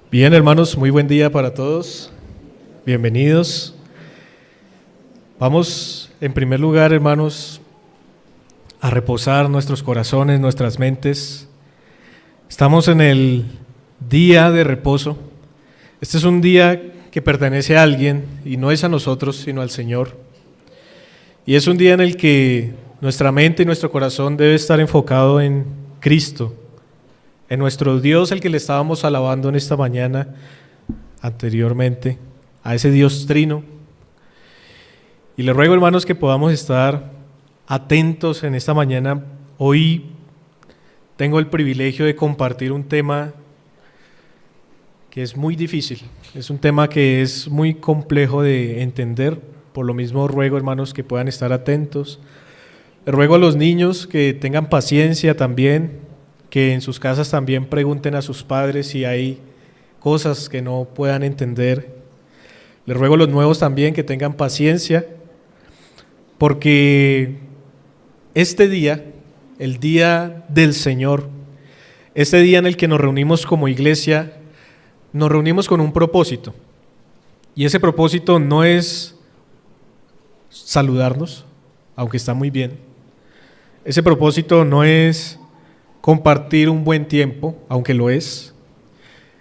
Bien, hermanos, muy buen día para todos. Bienvenidos. Vamos, en primer lugar, hermanos, a reposar nuestros corazones, nuestras mentes. Estamos en el día de reposo. Este es un día que pertenece a alguien y no es a nosotros, sino al Señor. Y es un día en el que nuestra mente y nuestro corazón debe estar enfocado en Cristo, en nuestro Dios, el que le estábamos alabando en esta mañana anteriormente, a ese Dios trino. Y le ruego, hermanos, que podamos estar atentos en esta mañana. Hoy tengo el privilegio de compartir un tema que es muy difícil, es un tema que es muy complejo de entender. Por lo mismo ruego, hermanos, que puedan estar atentos. Le ruego a los niños que tengan paciencia también, que en sus casas también pregunten a sus padres si hay cosas que no puedan entender. Les ruego a los nuevos también que tengan paciencia, porque este día, el día del Señor, este día en el que nos reunimos como iglesia, nos reunimos con un propósito. Y ese propósito no es saludarnos, aunque está muy bien. Ese propósito no es compartir un buen tiempo, aunque lo es.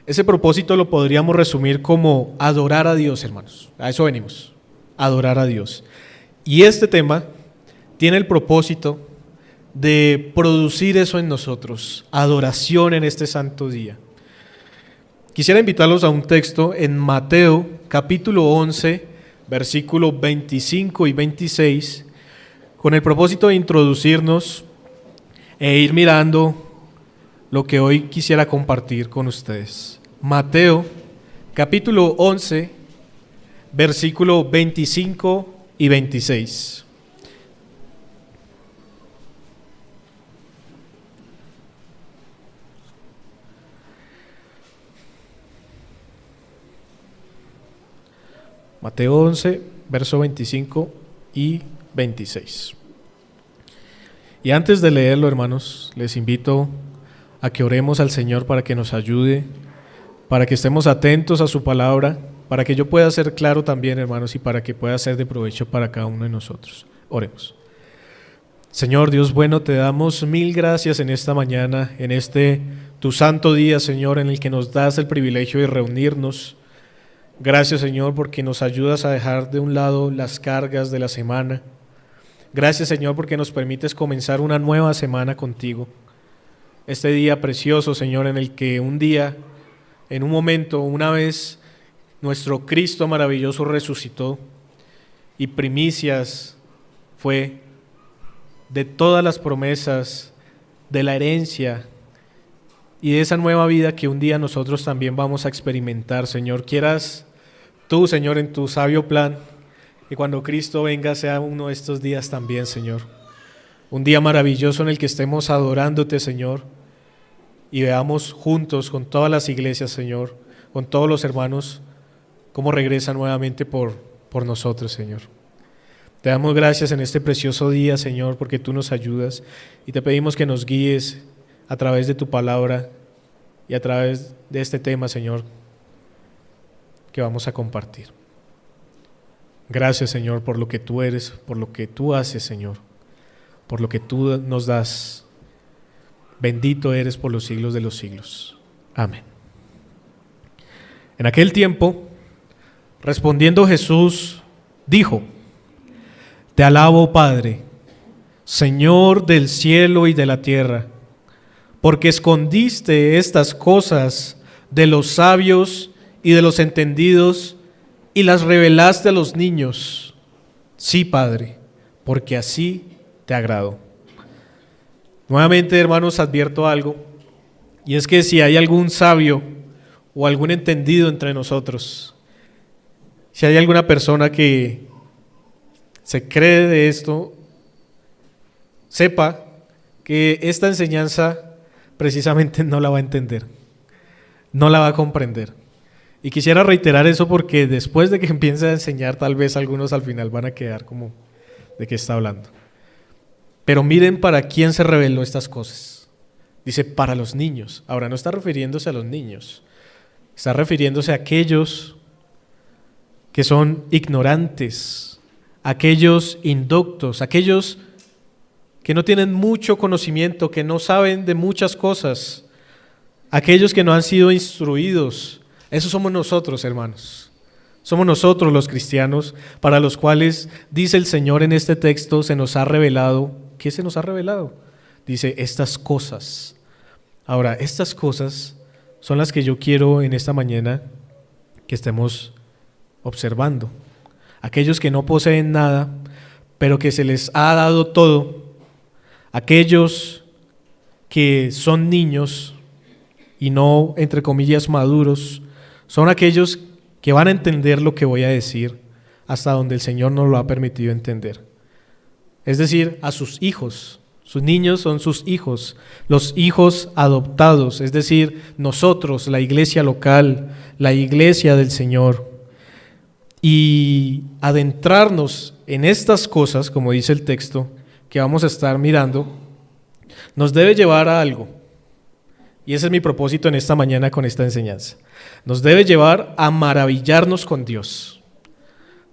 Ese propósito lo podríamos resumir como adorar a Dios, hermanos. A eso venimos, adorar a Dios. Y este tema tiene el propósito de producir eso en nosotros, adoración en este santo día. Quisiera invitarlos a un texto en Mateo, capítulo 11, versículos 25 y 26, con el propósito de introducirnos e ir mirando lo que hoy quisiera compartir con ustedes. Mateo, capítulo 11, versículo 25 y 26. Mateo 11, verso 25 y 26. Y antes de leerlo, hermanos, les invito a que oremos al Señor para que nos ayude, para que estemos atentos a su palabra, para que yo pueda ser claro también, hermanos, y para que pueda ser de provecho para cada uno de nosotros. Oremos. Señor Dios bueno, te damos mil gracias en esta mañana, en este tu santo día, Señor, en el que nos das el privilegio de reunirnos. Gracias, Señor, porque nos ayudas a dejar de un lado las cargas de la semana. Gracias, Señor, porque nos permites comenzar una nueva semana contigo. Este día precioso, Señor, en el que un día, en un momento, una vez, nuestro Cristo maravilloso resucitó y primicias fue de todas las promesas, de la herencia y de esa nueva vida que un día nosotros también vamos a experimentar. Señor, quieras tú, Señor, en tu sabio plan, que cuando Cristo venga sea uno de estos días también, Señor. Un día maravilloso en el que estemos adorándote, Señor, y veamos juntos con todas las iglesias, Señor, con todos los hermanos, cómo regresa nuevamente por nosotros, Señor. Te damos gracias en este precioso día, Señor, porque tú nos ayudas y te pedimos que nos guíes a través de tu palabra y a través de este tema, Señor, que vamos a compartir. Gracias, Señor, por lo que tú eres, por lo que tú haces, Señor, por lo que tú nos das. Bendito eres por los siglos de los siglos. Amén. En aquel tiempo, respondiendo Jesús, dijo: Te alabo, Padre, Señor del cielo y de la tierra, porque escondiste estas cosas de los sabios y de los entendidos y las revelaste a los niños. Sí, Padre, porque así te agradó. Nuevamente, hermanos, advierto algo, y es que si hay algún sabio o algún entendido entre nosotros, si hay alguna persona que se cree de esto, sepa que esta enseñanza precisamente no la va a entender, no la va a comprender. Y quisiera reiterar eso porque después de que empiece a enseñar, tal vez algunos al final van a quedar como, ¿de qué está hablando? Pero miren para quién se reveló estas cosas. Dice, para los niños. Ahora no está refiriéndose a los niños, Está refiriéndose a aquellos que son ignorantes, aquellos indoctos, aquellos que no tienen mucho conocimiento, que no saben de muchas cosas, aquellos que no han sido instruidos. Esos somos nosotros, hermanos. Somos nosotros los cristianos, para los cuales, dice el Señor en este texto, se nos ha revelado. ¿Qué se nos ha revelado? Dice, estas cosas. Ahora, estas cosas son las que yo quiero en esta mañana que estemos observando. Aquellos que no poseen nada, pero que se les ha dado todo. Aquellos que son niños y no, entre comillas, maduros, son aquellos que van a entender lo que voy a decir hasta donde el Señor nos lo ha permitido entender. Es decir, a sus hijos. Sus niños son sus hijos, los hijos adoptados, es decir, nosotros, la iglesia local, la iglesia del Señor. Y adentrarnos en estas cosas, como dice el texto, que vamos a estar mirando, nos debe llevar a algo. Y ese es mi propósito en esta mañana con esta enseñanza. Nos debe llevar a maravillarnos con Dios.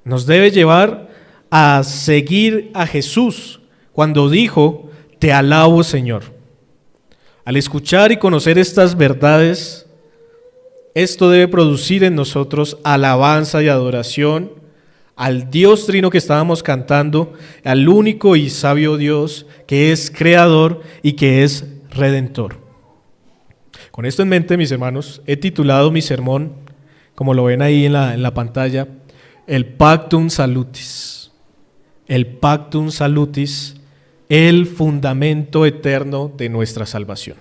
Nos debe llevar a seguir a Jesús cuando dijo, te alabo, Señor. Al escuchar y conocer estas verdades, esto debe producir en nosotros alabanza y adoración al Dios Trino que estábamos cantando, al único y sabio Dios que es creador y que es redentor. Con esto en mente, mis hermanos, he titulado mi sermón, como lo ven ahí en la pantalla, el Pactum Salutis. El Pactum Salutis, el fundamento eterno de nuestra salvación.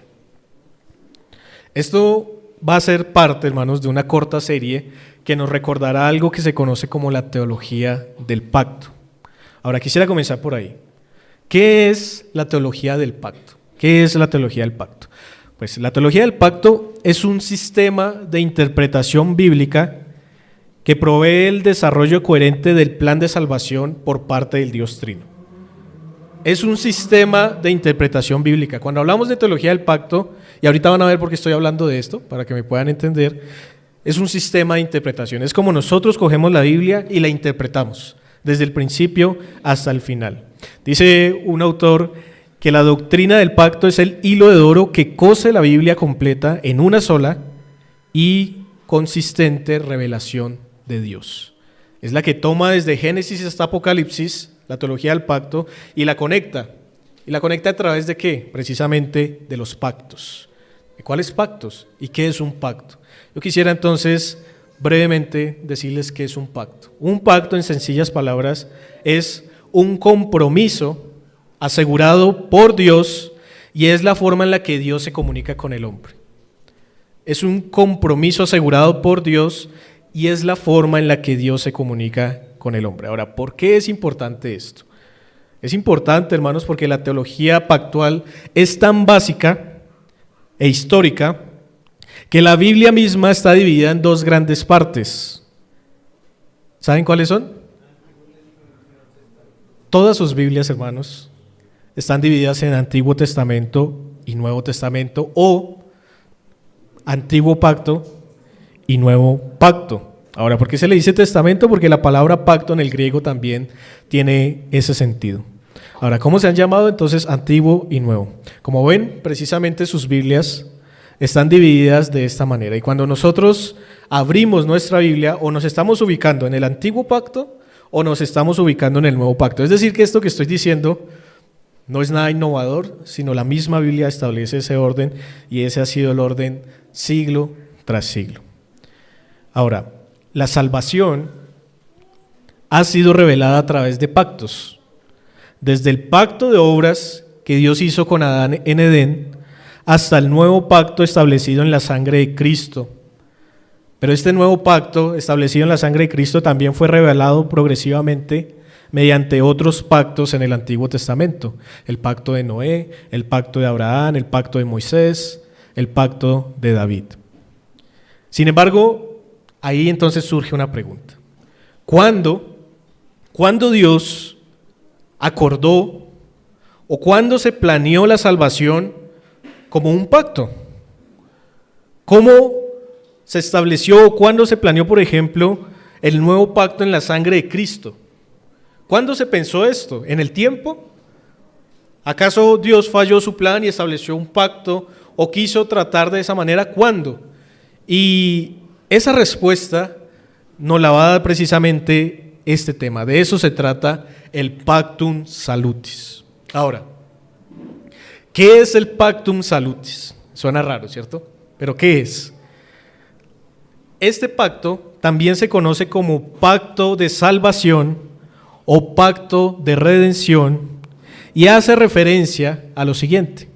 Esto va a ser parte, hermanos, de una corta serie que nos recordará algo que se conoce como la teología del pacto. Ahora quisiera comenzar por ahí. ¿Qué es la teología del pacto? ¿Qué es la teología del pacto? Pues la teología del pacto es un sistema de interpretación bíblica que provee el desarrollo coherente del plan de salvación por parte del Dios Trino. Es un sistema de interpretación bíblica. Cuando hablamos de teología del pacto, y ahorita van a ver por qué estoy hablando de esto, para que me puedan entender, es un sistema de interpretación. Es como nosotros cogemos la Biblia y la interpretamos, desde el principio hasta el final. Dice un autor que la doctrina del pacto es el hilo de oro que cose la Biblia completa en una sola y consistente revelación de Dios. Es la que toma desde Génesis hasta Apocalipsis, la teología del pacto, y la conecta. ¿Y la conecta a través de qué? Precisamente de los pactos. ¿De cuáles pactos? ¿Y qué es un pacto? Yo quisiera entonces brevemente decirles qué es un pacto. Un pacto, en sencillas palabras, es un compromiso asegurado por Dios y es la forma en la que Dios se comunica con el hombre. Es un compromiso asegurado por Dios y es la forma en la que Dios se comunica con el hombre. Ahora, ¿por qué es importante esto? Es importante, hermanos, porque la teología pactual es tan básica e histórica que la Biblia misma está dividida en dos grandes partes. ¿Saben cuáles son? Todas sus Biblias, hermanos, están divididas en Antiguo Testamento y Nuevo Testamento, o Antiguo Pacto y Nuevo Pacto. Ahora, ¿por qué se le dice testamento? Porque la palabra pacto en el griego también tiene ese sentido. Ahora, ¿cómo se han llamado entonces Antiguo y Nuevo? Como ven, precisamente sus Biblias están divididas de esta manera. Y cuando nosotros abrimos nuestra Biblia, o nos estamos ubicando en el Antiguo Pacto o nos estamos ubicando en el Nuevo Pacto. Es decir, que esto que estoy diciendo no es nada innovador, sino la misma Biblia establece ese orden, y ese ha sido el orden siglo tras siglo. Ahora, la salvación ha sido revelada a través de pactos. Desde el pacto de obras que Dios hizo con Adán en Edén, hasta el nuevo pacto establecido en la sangre de Cristo. Pero este nuevo pacto establecido en la sangre de Cristo también fue revelado progresivamente mediante otros pactos en el Antiguo Testamento. El pacto de Noé, el pacto de Abraham, el pacto de Moisés, el pacto de David. Sin embargo, ahí entonces surge una pregunta. ¿Cuándo Dios acordó o cuándo se planeó la salvación como un pacto? ¿Cómo se estableció o cuándo se planeó, por ejemplo, el nuevo pacto en la sangre de Cristo? ¿Cuándo se pensó esto? ¿En el tiempo? ¿Acaso Dios falló su plan y estableció un pacto o quiso tratar de esa manera? ¿Cuándo? Y esa respuesta nos la va a dar precisamente este tema. De eso se trata el Pactum Salutis. Ahora, ¿qué es el Pactum Salutis? Suena raro, ¿cierto? ¿Pero qué es? Este pacto también se conoce como pacto de salvación o pacto de redención y hace referencia a lo siguiente.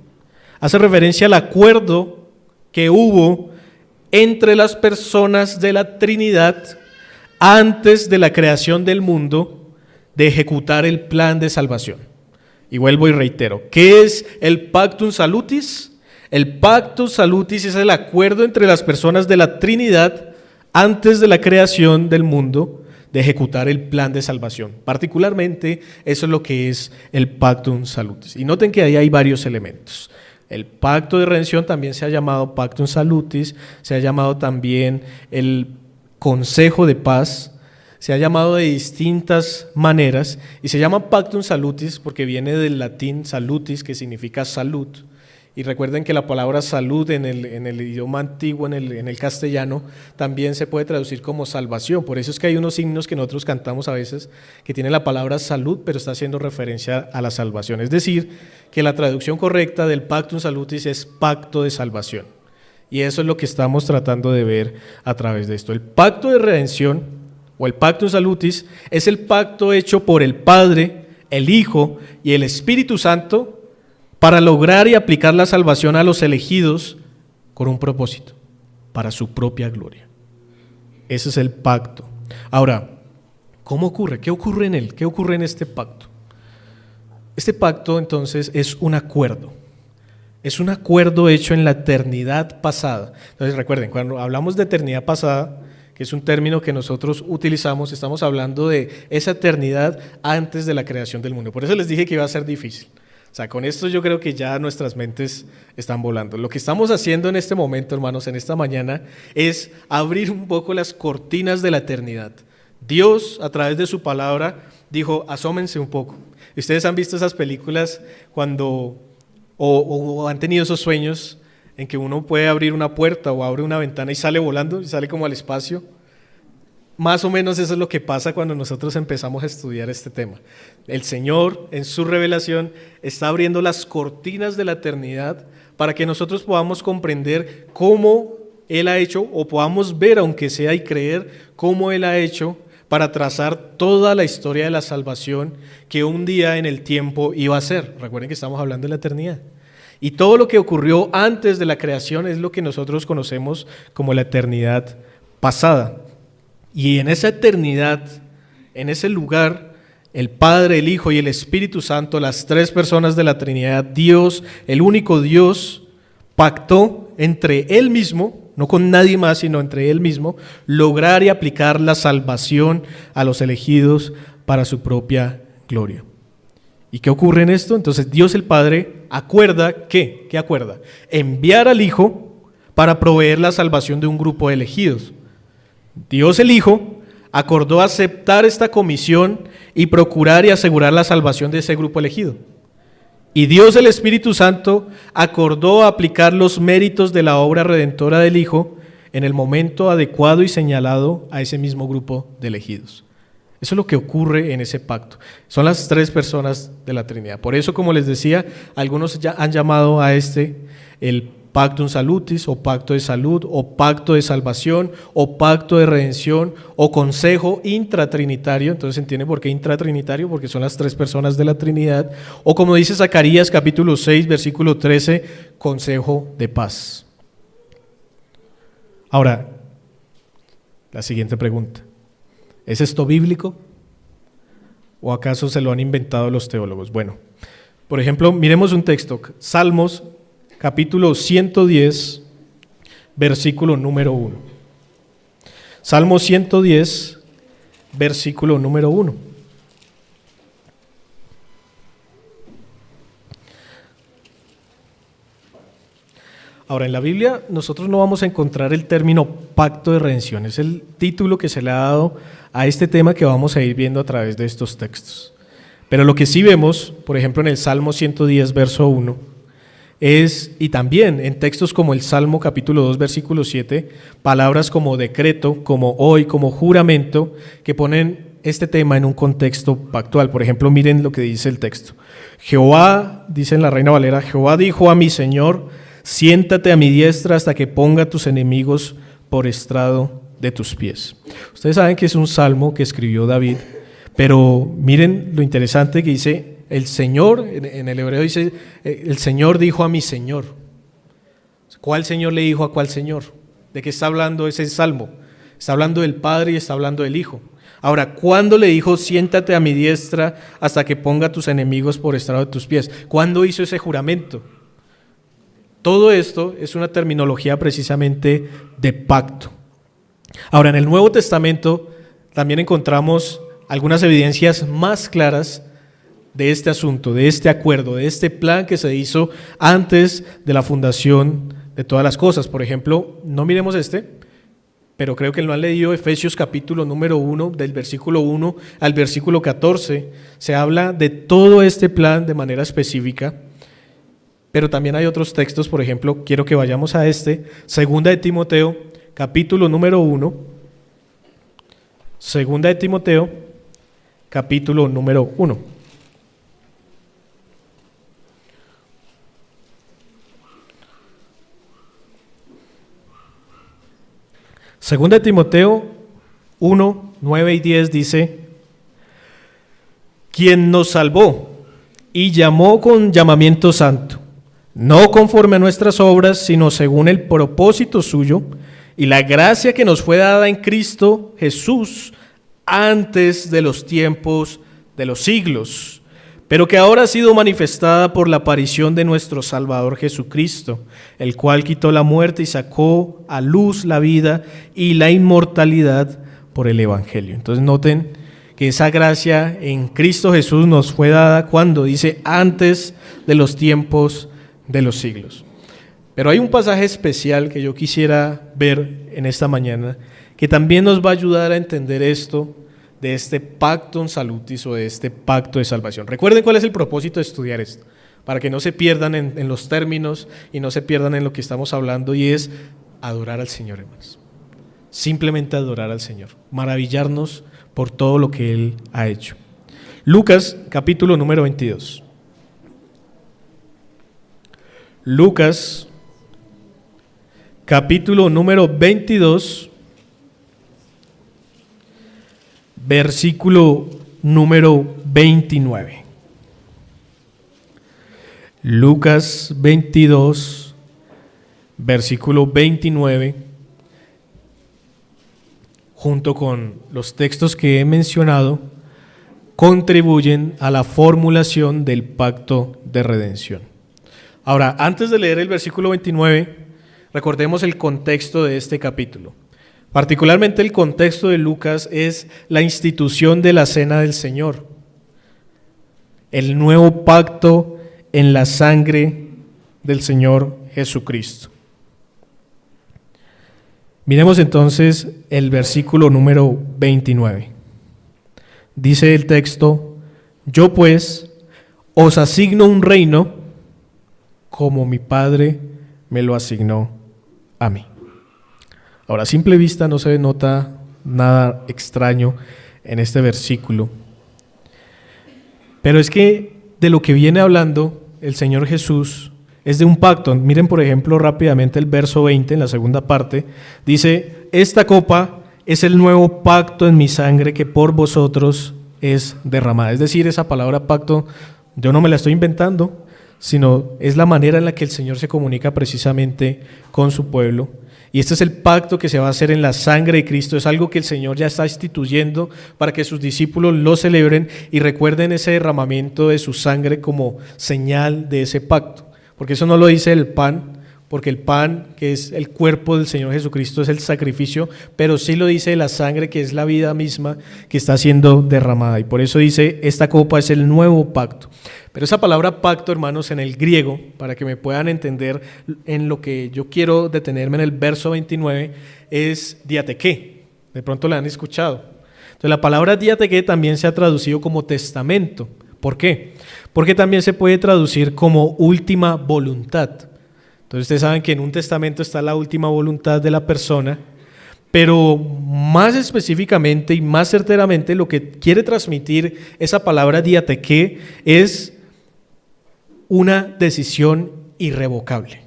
Hace referencia al acuerdo que hubo entre las personas de la Trinidad antes de la creación del mundo de ejecutar el plan de salvación. Y vuelvo y reitero, ¿qué es el Pactum Salutis? El Pactum Salutis es el acuerdo entre las personas de la Trinidad antes de la creación del mundo de ejecutar el plan de salvación. Particularmente, eso es lo que es el Pactum Salutis. Y noten que ahí hay varios elementos. El pacto de redención también se ha llamado Pactum Salutis, se ha llamado también el Consejo de Paz, se ha llamado de distintas maneras y se llama Pactum Salutis porque viene del latín salutis, que significa salud. Y recuerden que la palabra salud en el idioma antiguo, en el castellano, también se puede traducir como salvación. Por eso es que hay unos himnos que nosotros cantamos a veces que tienen la palabra salud, pero está haciendo referencia a la salvación. Es decir, que la traducción correcta del Pactum Salutis es pacto de salvación. Y eso es lo que estamos tratando de ver a través de esto. El pacto de redención o el Pactum Salutis es el pacto hecho por el Padre, el Hijo y el Espíritu Santo para lograr y aplicar la salvación a los elegidos con un propósito, para su propia gloria. Ese es el pacto. Ahora, ¿cómo ocurre? ¿Qué ocurre en él? ¿Qué ocurre en este pacto? Este pacto entonces es un acuerdo. Es un acuerdo hecho en la eternidad pasada. Entonces recuerden, cuando hablamos de eternidad pasada, que es un término que nosotros utilizamos, estamos hablando de esa eternidad antes de la creación del mundo. Por eso les dije que iba a ser difícil. O sea, con esto yo creo que ya nuestras mentes están volando. Lo que estamos haciendo en este momento, hermanos, en esta mañana, es abrir un poco las cortinas de la eternidad. Dios, a través de su palabra, dijo, asómense un poco. Ustedes han visto esas películas cuando, o han tenido esos sueños en que uno puede abrir una puerta o abre una ventana y sale volando, y sale como al espacio. Más o menos eso es lo que pasa cuando nosotros empezamos a estudiar este tema. El Señor, en su revelación, está abriendo las cortinas de la eternidad para que nosotros podamos comprender cómo Él ha hecho, o podamos ver, aunque sea, y creer cómo Él ha hecho para trazar toda la historia de la salvación que un día en el tiempo iba a ser. Recuerden que estamos hablando de la eternidad. Y todo lo que ocurrió antes de la creación es lo que nosotros conocemos como la eternidad pasada. Y en esa eternidad, en ese lugar, el Padre, el Hijo y el Espíritu Santo, las tres personas de la Trinidad, Dios, el único Dios, pactó entre Él mismo, no con nadie más, sino entre Él mismo, lograr y aplicar la salvación a los elegidos para su propia gloria. ¿Y qué ocurre en esto? Entonces Dios el Padre acuerda, ¿qué? ¿Qué acuerda? Enviar al Hijo para proveer la salvación de un grupo de elegidos. Dios el Hijo acordó aceptar esta comisión y procurar y asegurar la salvación de ese grupo elegido. Y Dios el Espíritu Santo acordó aplicar los méritos de la obra redentora del Hijo en el momento adecuado y señalado a ese mismo grupo de elegidos. Eso es lo que ocurre en ese pacto. Son las tres personas de la Trinidad. Por eso, como les decía, algunos ya han llamado a este el Pactum Salutis, o pacto de salud, o pacto de salvación, o pacto de redención, o consejo intratrinitario. Entonces entiende por qué intratrinitario, porque son las tres personas de la Trinidad. O como dice Zacarías capítulo 6, versículo 13, consejo de paz. Ahora, la siguiente pregunta. ¿Es esto bíblico? ¿O acaso se lo han inventado los teólogos? Bueno, por ejemplo, miremos un texto, Salmos capítulo 110, versículo número 1. Salmo 110, versículo número 1. Ahora, en la Biblia nosotros no vamos a encontrar el término pacto de redención. Es el título que se le ha dado a este tema que vamos a ir viendo a través de estos textos. Pero lo que sí vemos, por ejemplo, en el Salmo 110, verso 1, y también en textos como el Salmo capítulo 2, versículo 7, palabras como decreto, como hoy, como juramento, que ponen este tema en un contexto pactual. Por ejemplo, miren lo que dice el texto. Jehová, dice en la Reina Valera, Jehová dijo a mi Señor, siéntate a mi diestra hasta que ponga tus enemigos por estrado de tus pies. Ustedes saben que es un salmo que escribió David, pero miren lo interesante que dice el Señor, en el hebreo dice, el Señor dijo a mi Señor. ¿Cuál Señor le dijo a cuál Señor? ¿De qué está hablando ese salmo? Está hablando del Padre y está hablando del Hijo. Ahora, ¿cuándo le dijo, siéntate a mi diestra hasta que ponga tus enemigos por estrado de tus pies? ¿Cuándo hizo ese juramento? Todo esto es una terminología precisamente de pacto. Ahora, en el Nuevo Testamento también encontramos algunas evidencias más claras de este asunto, de este acuerdo, de este plan que se hizo antes de la fundación de todas las cosas. Por ejemplo, no miremos pero creo que lo han leído, Efesios capítulo número 1, del versículo 1 al versículo 14, se habla de todo este plan de manera específica, pero también hay otros textos. Por ejemplo, quiero que vayamos a Segunda de Timoteo, capítulo número 1, Segunda de Timoteo, capítulo número 1. Segunda de Timoteo 1, 9 y 10 dice, quien nos salvó y llamó con llamamiento santo, no conforme a nuestras obras, sino según el propósito suyo y la gracia que nos fue dada en Cristo Jesús antes de los tiempos de los siglos, pero que ahora ha sido manifestada por la aparición de nuestro Salvador Jesucristo, el cual quitó la muerte y sacó a luz la vida y la inmortalidad por el Evangelio. Entonces noten que esa gracia en Cristo Jesús nos fue dada cuando dice antes de los tiempos de los siglos. Pero hay un pasaje especial que yo quisiera ver en esta mañana que también nos va a ayudar a entender esto de este pactum salutis o de este pacto de salvación. Recuerden cuál es el propósito de estudiar esto, para que no se pierdan en los términos y no se pierdan en lo que estamos hablando, y es adorar al Señor, hermanos. Simplemente adorar al Señor, maravillarnos por todo lo que Él ha hecho. Lucas, capítulo número 22. Lucas, capítulo número 22, versículo número 29. Lucas 22, versículo 29, junto con los textos que he mencionado, contribuyen a la formulación del pacto de redención. Ahora, antes de leer el versículo 29, recordemos el contexto de este capítulo. Particularmente el contexto de Lucas es la institución de la Cena del Señor, el nuevo pacto en la sangre del Señor Jesucristo. Miremos entonces el versículo número 29. Dice el texto, yo pues os asigno un reino como mi Padre me lo asignó a mí. Ahora, a simple vista no se nota nada extraño en este versículo, pero es que de lo que viene hablando el Señor Jesús es de un pacto. Miren, por ejemplo, rápidamente el verso 20, en la segunda parte, dice, esta copa es el nuevo pacto en mi sangre que por vosotros es derramada. Es decir, esa palabra pacto yo no me la estoy inventando, sino es la manera en la que el Señor se comunica precisamente con su pueblo. Y este es el pacto que se va a hacer en la sangre de Cristo. Es algo que el Señor ya está instituyendo para que sus discípulos lo celebren y recuerden ese derramamiento de su sangre como señal de ese pacto. Porque eso no lo dice el pan porque el pan, que es el cuerpo del Señor Jesucristo, es el sacrificio, pero sí lo dice la sangre, que es la vida misma que está siendo derramada. Y por eso dice, esta copa es el nuevo pacto. Pero esa palabra pacto, hermanos, en el griego, para que me puedan entender en lo que yo quiero detenerme en el verso 29, es diatequé. De pronto la han escuchado. Entonces la palabra diatequé también se ha traducido como testamento. ¿Por qué? Porque también se puede traducir como última voluntad. Entonces ustedes saben que en un testamento está la última voluntad de la persona, pero más específicamente y más certeramente lo que quiere transmitir esa palabra diatequé es una decisión irrevocable.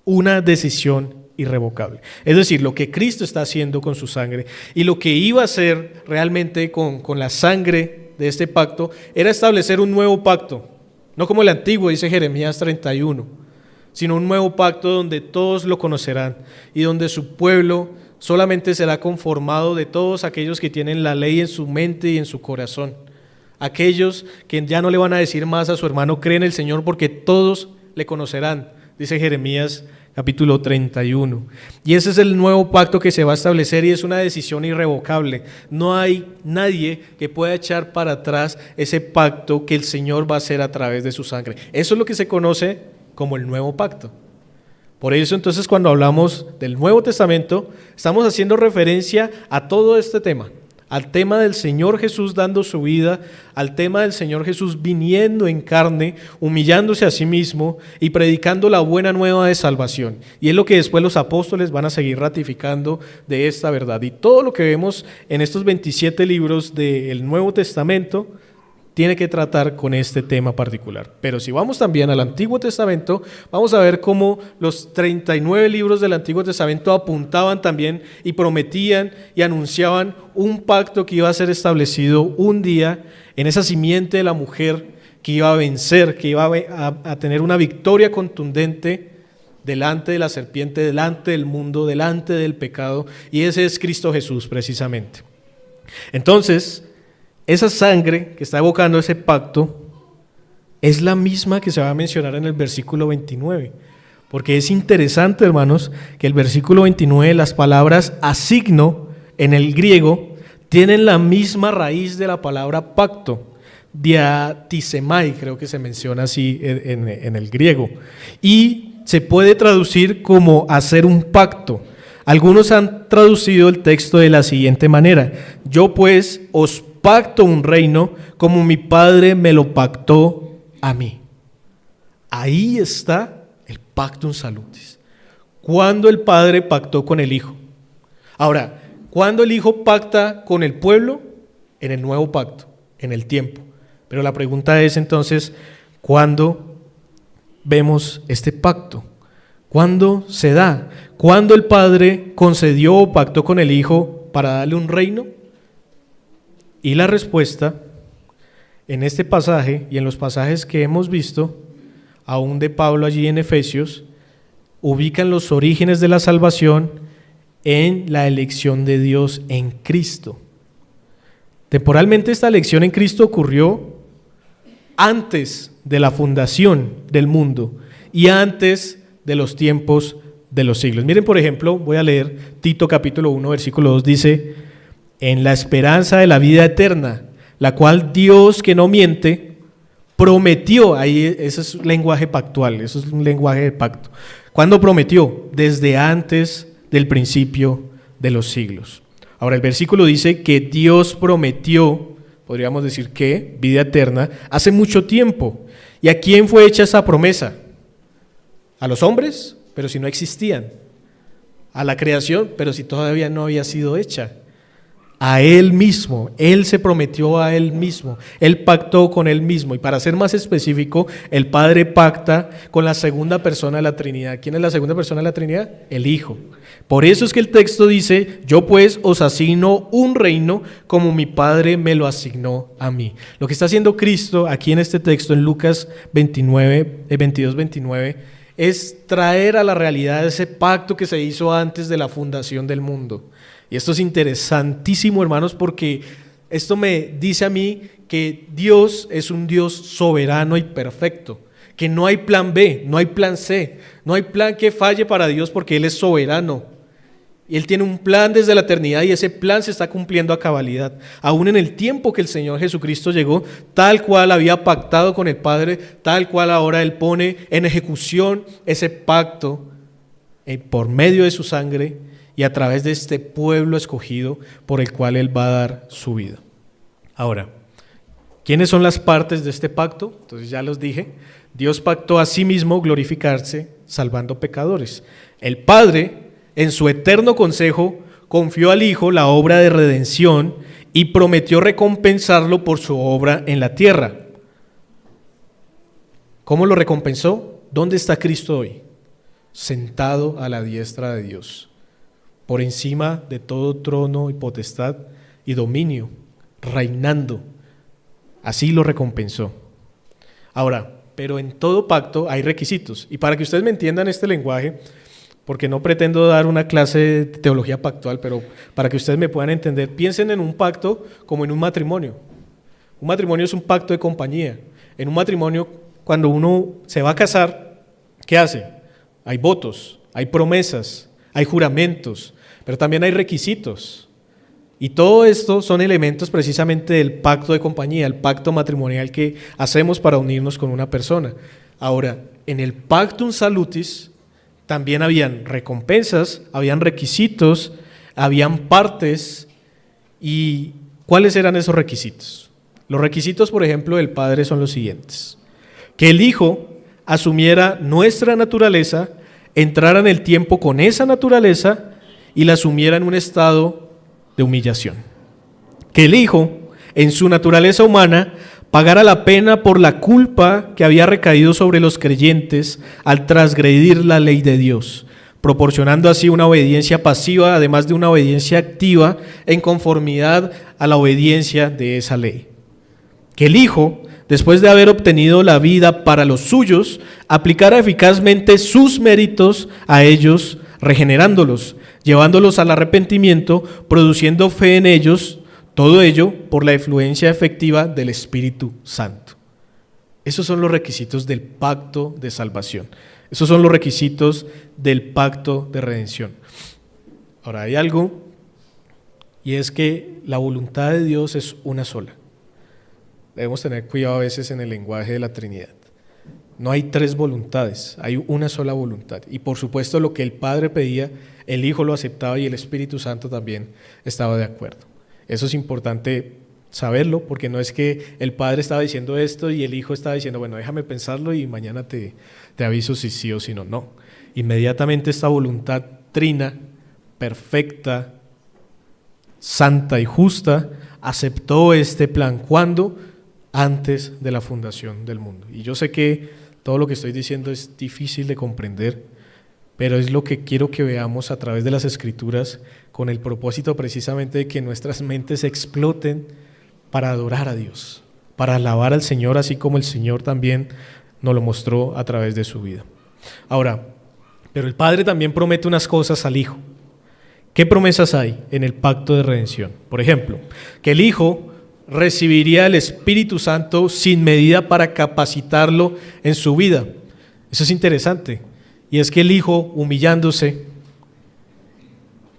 Una decisión irrevocable. Es decir, lo que Cristo está haciendo con su sangre y lo que iba a hacer realmente con la sangre de este pacto era establecer un nuevo pacto, no como el antiguo, dice Jeremías 31, sino un nuevo pacto donde todos lo conocerán y donde su pueblo solamente será conformado de todos aquellos que tienen la ley en su mente y en su corazón. Aquellos que ya no le van a decir más a su hermano, cree en el Señor porque todos le conocerán, dice Jeremías capítulo 31. Y ese es el nuevo pacto que se va a establecer y es una decisión irrevocable. No hay nadie que pueda echar para atrás ese pacto que el Señor va a hacer a través de su sangre. Eso es lo que se conoce como el nuevo pacto. Por eso entonces cuando hablamos del Nuevo Testamento estamos haciendo referencia a todo este tema, al tema del Señor Jesús dando su vida, al tema del Señor Jesús viniendo en carne, humillándose a sí mismo y predicando la buena nueva de salvación. Y es lo que después los apóstoles van a seguir ratificando de esta verdad. Y todo lo que vemos en estos 27 libros del Nuevo Testamento tiene que tratar con este tema particular. Pero si vamos también al Antiguo Testamento, vamos a ver cómo los 39 libros del Antiguo Testamento apuntaban también y prometían y anunciaban un pacto que iba a ser establecido un día en esa simiente de la mujer que iba a vencer, que iba a tener una victoria contundente delante de la serpiente, delante del mundo, delante del pecado, y ese es Cristo Jesús precisamente. Entonces, esa sangre que está evocando ese pacto es la misma que se va a mencionar en el versículo 29, porque es interesante, hermanos, que el versículo 29, las palabras asigno en el griego tienen la misma raíz de la palabra pacto, diatisemai, creo que se menciona así en el griego, y se puede traducir como hacer un pacto. Algunos han traducido el texto de la siguiente manera: yo pues os pacto un reino como mi Padre me lo pactó a mí. Ahí está el pactum salutis. Cuando el Padre pactó con el Hijo. Ahora, ¿cuándo el Hijo pacta con el pueblo? En el nuevo pacto, en el tiempo. Pero la pregunta es entonces, ¿cuándo vemos este pacto? ¿Cuándo se da? ¿Cuándo el Padre concedió o pactó con el Hijo para darle un reino? Y la respuesta en este pasaje y en los pasajes que hemos visto, aún de Pablo allí en Efesios, ubican los orígenes de la salvación en la elección de Dios en Cristo. Temporalmente esta elección en Cristo ocurrió antes de la fundación del mundo y antes de los tiempos de los siglos. Miren, por ejemplo, voy a leer Tito capítulo 1, versículo 2, dice: en la esperanza de la vida eterna, la cual Dios, que no miente, prometió. Ahí ese es un lenguaje pactual, eso es un lenguaje de pacto. ¿Cuándo prometió? Desde antes del principio de los siglos. Ahora el versículo dice que Dios prometió, podríamos decir que, vida eterna, hace mucho tiempo. ¿Y a quién fue hecha esa promesa? ¿A los hombres? Pero si no existían. ¿A la creación? Pero si todavía no había sido hecha. A Él mismo, Él se prometió a Él mismo, Él pactó con Él mismo. Y para ser más específico, el Padre pacta con la segunda persona de la Trinidad. ¿Quién es la segunda persona de la Trinidad? El Hijo. Por eso es que el texto dice: yo pues os asigno un reino como mi Padre me lo asignó a mí. Lo que está haciendo Cristo aquí en este texto, en Lucas 22-29, es traer a la realidad ese pacto que se hizo antes de la fundación del mundo. Y esto es interesantísimo, hermanos, porque esto me dice a mí que Dios es un Dios soberano y perfecto, que no hay plan B, no hay plan C, no hay plan que falle para Dios porque Él es soberano. Y Él tiene un plan desde la eternidad y ese plan se está cumpliendo a cabalidad. Aún en el tiempo que el Señor Jesucristo llegó, tal cual había pactado con el Padre, tal cual ahora Él pone en ejecución ese pacto por medio de su sangre y a través de este pueblo escogido por el cual Él va a dar su vida. Ahora, ¿quiénes son las partes de este pacto? Entonces ya los dije. Dios pactó a sí mismo glorificarse salvando pecadores. El Padre, en su eterno consejo, confió al Hijo la obra de redención y prometió recompensarlo por su obra en la tierra. ¿Cómo lo recompensó? ¿Dónde está Cristo hoy? Sentado a la diestra de Dios, por encima de todo trono y potestad y dominio, reinando. Así lo recompensó. Ahora, pero en todo pacto hay requisitos. Y para que ustedes me entiendan este lenguaje, porque no pretendo dar una clase de teología pactual, pero para que ustedes me puedan entender, piensen en un pacto como en un matrimonio. Un matrimonio es un pacto de compañía. En un matrimonio, cuando uno se va a casar, ¿qué hace? Hay votos, hay promesas, hay juramentos, pero también hay requisitos. Y todo esto son elementos precisamente del pacto de compañía, el pacto matrimonial que hacemos para unirnos con una persona. Ahora, en el pactum salutis también habían recompensas, habían requisitos, habían partes. ¿Y cuáles eran esos requisitos? Los requisitos, por ejemplo, del Padre son los siguientes: que el Hijo asumiera nuestra naturaleza, entrara en el tiempo con esa naturaleza y la asumiera en un estado de humillación. Que el Hijo, en su naturaleza humana, pagara la pena por la culpa que había recaído sobre los creyentes al transgredir la ley de Dios, proporcionando así una obediencia pasiva, además de una obediencia activa, en conformidad a la obediencia de esa ley. Que el Hijo, después de haber obtenido la vida para los suyos, aplicara eficazmente sus méritos a ellos, regenerándolos, llevándolos al arrepentimiento, produciendo fe en ellos, todo ello por la influencia efectiva del Espíritu Santo. Esos son los requisitos del pacto de salvación. Esos son los requisitos del pacto de redención. Ahora hay algo, y es que la voluntad de Dios es una sola. Debemos tener cuidado a veces en el lenguaje de la Trinidad. No hay tres voluntades, hay una sola voluntad. Y por supuesto lo que el Padre pedía, el Hijo lo aceptaba y el Espíritu Santo también estaba de acuerdo. Eso es importante saberlo, porque no es que el Padre estaba diciendo esto y el Hijo estaba diciendo, bueno, déjame pensarlo y mañana te aviso si sí o si no. No, inmediatamente esta voluntad trina, perfecta, santa y justa, aceptó este plan. ¿Cuándo? Antes de la fundación del mundo. Y yo sé que todo lo que estoy diciendo es difícil de comprender, pero es lo que quiero que veamos a través de las Escrituras, con el propósito precisamente de que nuestras mentes exploten para adorar a Dios, para alabar al Señor, así como el Señor también nos lo mostró a través de su vida. Ahora, pero el Padre también promete unas cosas al Hijo. ¿Qué promesas hay en el pacto de redención? Por ejemplo, que el Hijo recibiría el Espíritu Santo sin medida para capacitarlo en su vida. Eso es interesante. Y es que el Hijo, humillándose,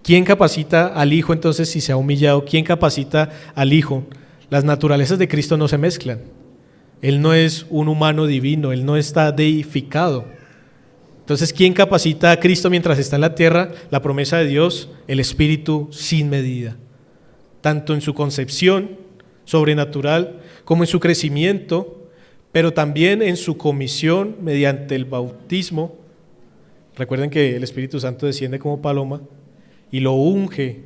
¿quién capacita al Hijo entonces si se ha humillado? ¿Quién capacita al Hijo? Las naturalezas de Cristo no se mezclan. Él no es un humano divino, Él no está deificado. Entonces, ¿quién capacita a Cristo mientras está en la tierra? La promesa de Dios, el Espíritu sin medida. Tanto en su concepción sobrenatural como en su crecimiento, pero también en su comisión mediante el bautismo. Recuerden que el Espíritu Santo desciende como paloma y lo unge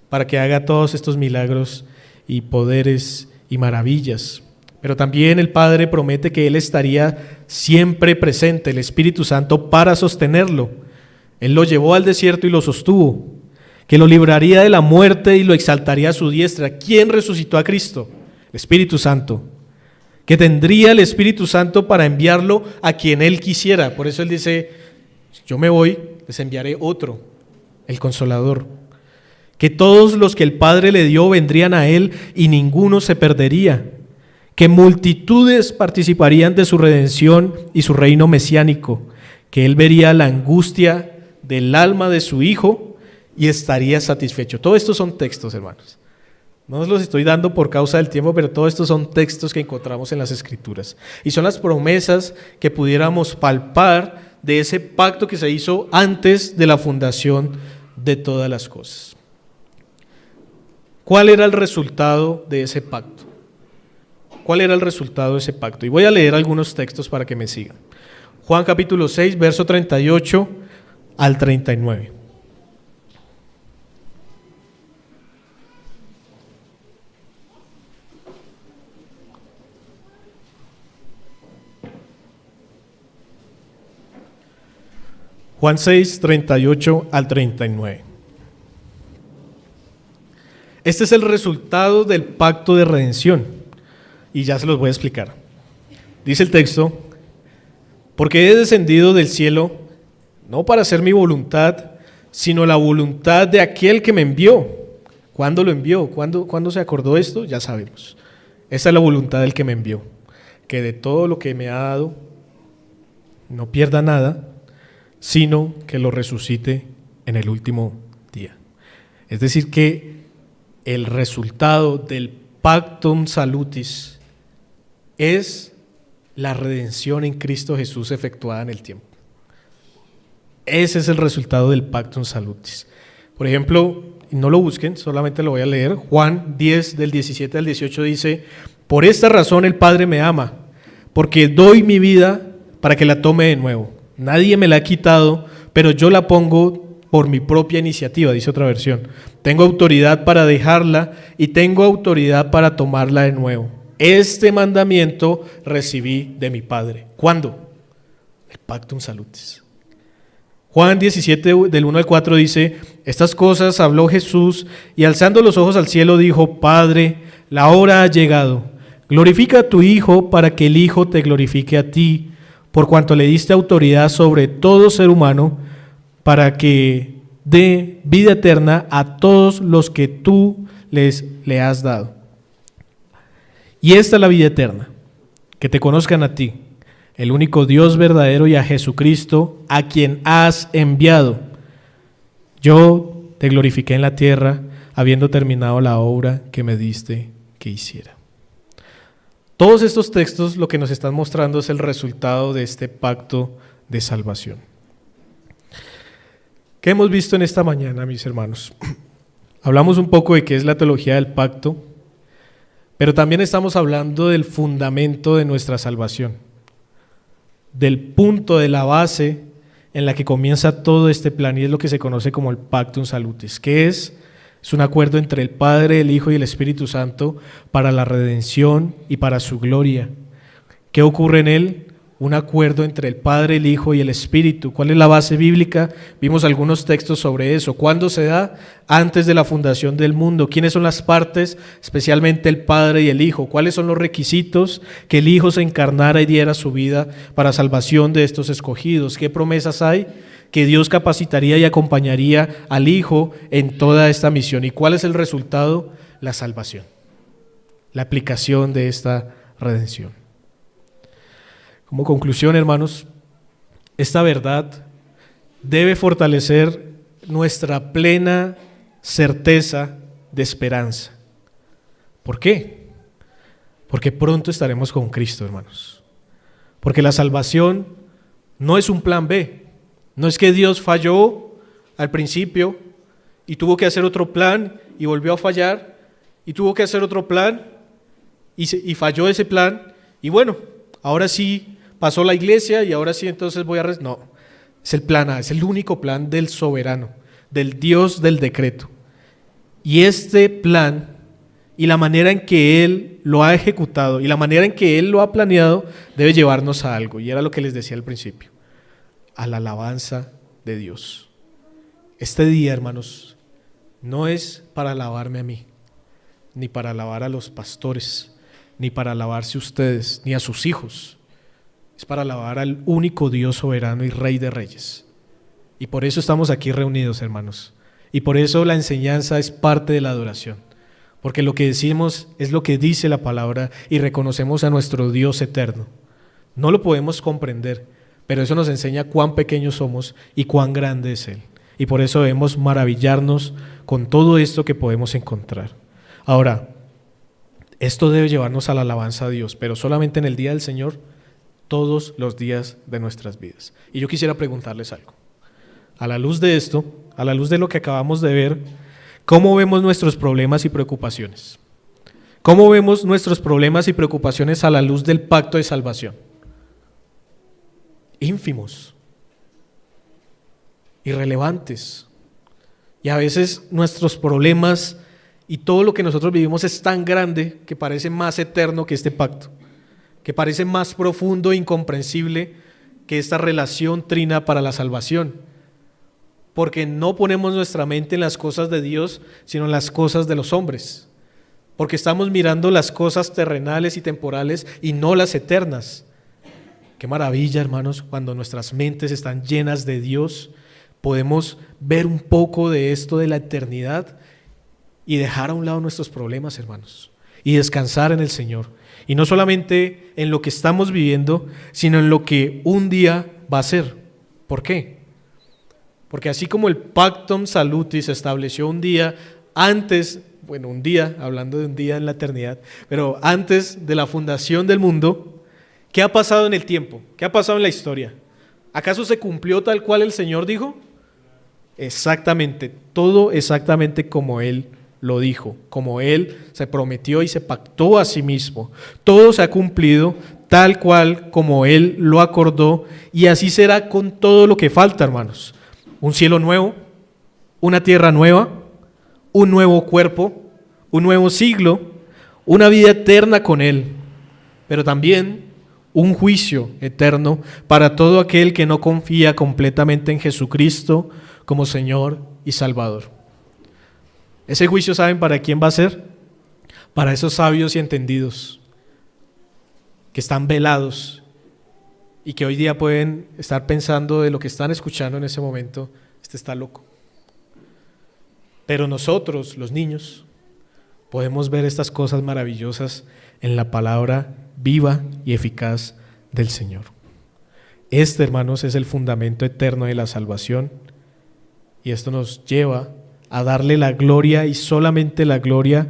para que haga todos estos milagros y poderes y maravillas. Pero también el Padre promete que Él estaría siempre presente, el Espíritu Santo, para sostenerlo. Él lo llevó al desierto y lo sostuvo, que lo libraría de la muerte y lo exaltaría a su diestra. ¿Quién resucitó a Cristo? El Espíritu Santo. Que tendría el Espíritu Santo para enviarlo a quien Él quisiera. Por eso Él dice, yo me voy, les enviaré otro, el Consolador. Que todos los que el Padre le dio vendrían a Él y ninguno se perdería. que multitudes participarían de su redención y su reino mesiánico, que Él vería la angustia del alma de su Hijo y estaría satisfecho. Todo esto son textos, hermanos. No os los estoy dando por causa del tiempo, pero todos estos son textos que encontramos en las Escrituras. Y son las promesas que pudiéramos palpar de ese pacto que se hizo antes de la fundación de todas las cosas. ¿Cuál era el resultado de ese pacto? ¿Cuál era el resultado de ese pacto? Y voy a leer algunos textos para que me sigan. Juan capítulo 6, verso 38 al 39. Juan 6, 38 al 39. Este es el resultado del pacto de redención y ya se los voy a explicar. Dice el texto: porque he descendido del cielo no para hacer mi voluntad, sino la voluntad de aquel que me envió. ¿Cuándo lo envió? ¿Cuándo se acordó esto? Ya sabemos. Esa es la voluntad del que me envió, que de todo lo que me ha dado no pierda nada, sino que lo resucite en el último día. Es decir, que el resultado del pactum salutis es la redención en Cristo Jesús efectuada en el tiempo. Ese es el resultado del pactum salutis. Por ejemplo, no lo busquen, solamente lo voy a leer. Juan 10, del 17 al 18 dice: por esta razón el Padre me ama, porque doy mi vida para que la tome de nuevo. Nadie me la ha quitado, pero yo la pongo por mi propia iniciativa, dice otra versión. Tengo autoridad para dejarla y tengo autoridad para tomarla de nuevo. Este mandamiento recibí de mi Padre. ¿Cuándo? El pactum salutis. Juan 17, del 1 al 4 dice: estas cosas habló Jesús y alzando los ojos al cielo dijo: Padre, la hora ha llegado. Glorifica a tu Hijo para que el Hijo te glorifique a ti, por cuanto le diste autoridad sobre todo ser humano, para que dé vida eterna a todos los que tú le has dado. Y esta es la vida eterna, que te conozcan a ti, el único Dios verdadero, y a Jesucristo, a quien has enviado. Yo te glorifiqué en la tierra, habiendo terminado la obra que me diste que hiciera. Todos estos textos lo que nos están mostrando es el resultado de este pacto de salvación. ¿Qué hemos visto en esta mañana, mis hermanos? Hablamos un poco de qué es la teología del pacto, pero también estamos hablando del fundamento de nuestra salvación, del punto de la base en la que comienza todo este plan, y es lo que se conoce como el pactum salutis, que es un acuerdo entre el Padre, el Hijo y el Espíritu Santo para la redención y para su gloria. ¿Qué ocurre en él? Un acuerdo entre el Padre, el Hijo y el Espíritu. ¿Cuál es la base bíblica? Vimos algunos textos sobre eso. ¿Cuándo se da? Antes de la fundación del mundo. ¿Quiénes son las partes? Especialmente el Padre y el Hijo. ¿Cuáles son los requisitos? Que el Hijo se encarnara y diera su vida para salvación de estos escogidos. ¿Qué promesas hay? Que Dios capacitaría y acompañaría al Hijo en toda esta misión. ¿Y cuál es el resultado? La salvación, la aplicación de esta redención. Como conclusión, hermanos, esta verdad debe fortalecer nuestra plena certeza de esperanza. ¿Por qué? Porque pronto estaremos con Cristo, hermanos. Porque la salvación no es un plan B. No es que Dios falló al principio y tuvo que hacer otro plan y volvió a fallar y tuvo que hacer otro plan y falló ese plan y bueno, ahora sí pasó la iglesia y ahora sí entonces voy a... No, es el plan A, es el único plan del soberano, del Dios del decreto. Y este plan y la manera en que Él lo ha ejecutado y la manera en que Él lo ha planeado debe llevarnos a algo, y era lo que les decía al principio: a la alabanza de Dios. Este día, hermanos, no es para alabarme a mí, ni para alabar a los pastores, ni para alabarse ustedes, ni a sus hijos. Es para alabar al único Dios soberano y Rey de Reyes. Y por eso estamos aquí reunidos, hermanos. Y por eso la enseñanza es parte de la adoración. porque lo que decimos es lo que dice la palabra y reconocemos a nuestro Dios eterno. No lo podemos comprender, pero eso nos enseña cuán pequeños somos y cuán grande es Él. Y por eso debemos maravillarnos con todo esto que podemos encontrar. Ahora, esto debe llevarnos a la alabanza a Dios, pero solamente en el día del Señor, todos los días de nuestras vidas. Y yo quisiera preguntarles algo. A la luz de esto, a la luz de lo que acabamos de ver, ¿cómo vemos nuestros problemas y preocupaciones? ¿Cómo vemos nuestros problemas y preocupaciones a la luz del pacto de salvación? Ínfimos, irrelevantes. Y a veces nuestros problemas y todo lo que nosotros vivimos es tan grande que parece más eterno que este pacto, que parece más profundo e incomprensible que esta relación trina para la salvación, porque no ponemos nuestra mente en las cosas de Dios, sino en las cosas de los hombres, porque estamos mirando las cosas terrenales y temporales y no las eternas. Qué maravilla, hermanos, cuando nuestras mentes están llenas de Dios, podemos ver un poco de esto de la eternidad y dejar a un lado nuestros problemas, hermanos, y descansar en el Señor. Y no solamente en lo que estamos viviendo, sino en lo que un día va a ser. ¿Por qué? Porque así como el Pactum Salutis se estableció un día antes, bueno, un día, hablando de un día en la eternidad, pero antes de la fundación del mundo, ¿qué ha pasado en el tiempo? ¿Qué ha pasado en la historia? ¿Acaso se cumplió tal cual el Señor dijo? Exactamente, todo exactamente como Él lo dijo, como Él se prometió y se pactó a sí mismo. Todo se ha cumplido tal cual como Él lo acordó, y así será con todo lo que falta, hermanos. Un cielo nuevo, una tierra nueva, un nuevo cuerpo, un nuevo siglo, una vida eterna con Él, pero también un juicio eterno para todo aquel que no confía completamente en Jesucristo como Señor y Salvador. Ese juicio, ¿saben para quién va a ser? Para esos sabios y entendidos que están velados y que hoy día pueden estar pensando de lo que están escuchando en ese momento: este está loco. Pero nosotros, los niños, podemos ver estas cosas maravillosas en la palabra viva y eficaz del Señor. Este, hermanos, es el fundamento eterno de la salvación, y esto nos lleva a darle la gloria y solamente la gloria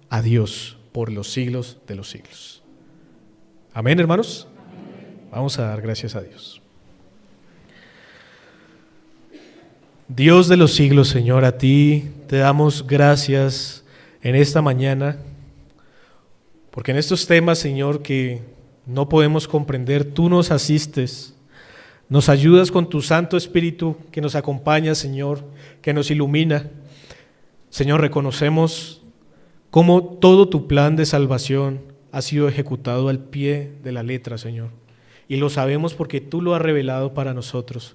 a Dios por los siglos de los siglos. Amén, hermanos. Vamos a dar gracias a Dios. Dios de los siglos, Señor, a ti te damos gracias en esta mañana, porque en estos temas, Señor, que no podemos comprender, tú nos asistes, nos ayudas con tu Santo Espíritu que nos acompaña, Señor, que nos ilumina. Señor, reconocemos cómo todo tu plan de salvación ha sido ejecutado al pie de la letra, Señor, y lo sabemos porque tú lo has revelado para nosotros,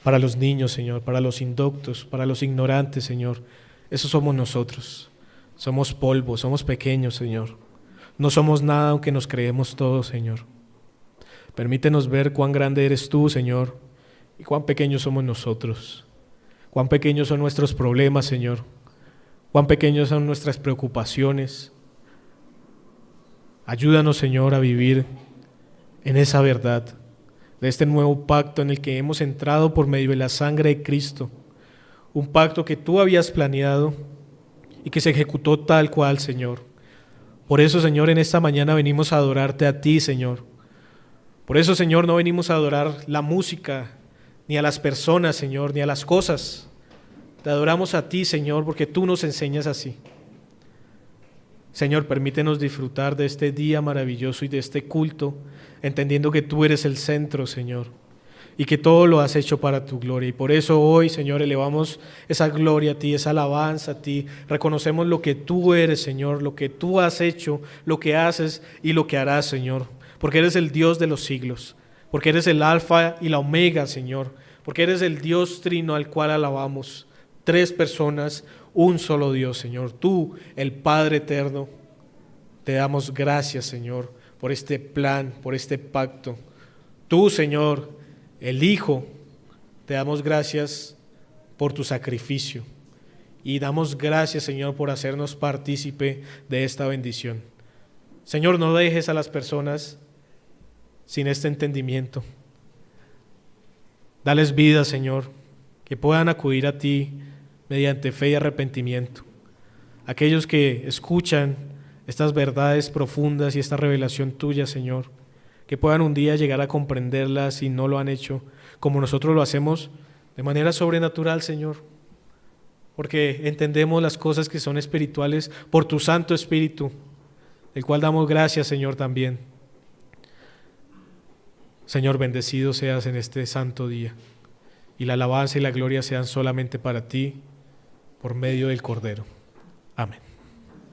para los niños, Señor, para los indoctos, para los ignorantes, Señor. Esos somos nosotros. Somos polvo, somos pequeños, Señor. No somos nada aunque nos creemos todo, Señor. Permítenos ver cuán grande eres tú, Señor, y cuán pequeños somos nosotros. Cuán pequeños son nuestros problemas, Señor. Cuán pequeños son nuestras preocupaciones. Ayúdanos, Señor, a vivir en esa verdad de este nuevo pacto en el que hemos entrado por medio de la sangre de Cristo. Un pacto que tú habías planeado y que se ejecutó tal cual, Señor. Por eso, Señor, en esta mañana venimos a adorarte a ti, Señor. Por eso, Señor, no venimos a adorar la música, ni a las personas, Señor, ni a las cosas. Te adoramos a ti, Señor, porque tú nos enseñas así. Señor, permítenos disfrutar de este día maravilloso y de este culto, entendiendo que tú eres el centro, Señor, y que todo lo has hecho para tu gloria. Y por eso hoy, Señor, elevamos esa gloria a ti, esa alabanza a ti. Reconocemos lo que tú eres, Señor, lo que tú has hecho, lo que haces y lo que harás, Señor, porque eres el Dios de los siglos, porque eres el Alfa y la Omega, Señor, porque eres el Dios trino al cual alabamos. 3 personas, un solo Dios, Señor. Tú, el Padre eterno, te damos gracias, Señor, por este plan, por este pacto. Tú, Señor, el Hijo, te damos gracias por tu sacrificio. y damos gracias, Señor, por hacernos partícipe de esta bendición. Señor, no dejes a las personas sin este entendimiento. Dales vida, Señor, que puedan acudir a ti mediante fe y arrepentimiento. Aquellos que escuchan estas verdades profundas y esta revelación tuya, Señor, que puedan un día llegar a comprenderlas si no lo han hecho, como nosotros lo hacemos de manera sobrenatural, Señor, porque entendemos las cosas que son espirituales por tu Santo Espíritu, el cual damos gracias, Señor, también. Señor, bendecido seas en este santo día, y la alabanza y la gloria sean solamente para ti, por medio del Cordero. Amén.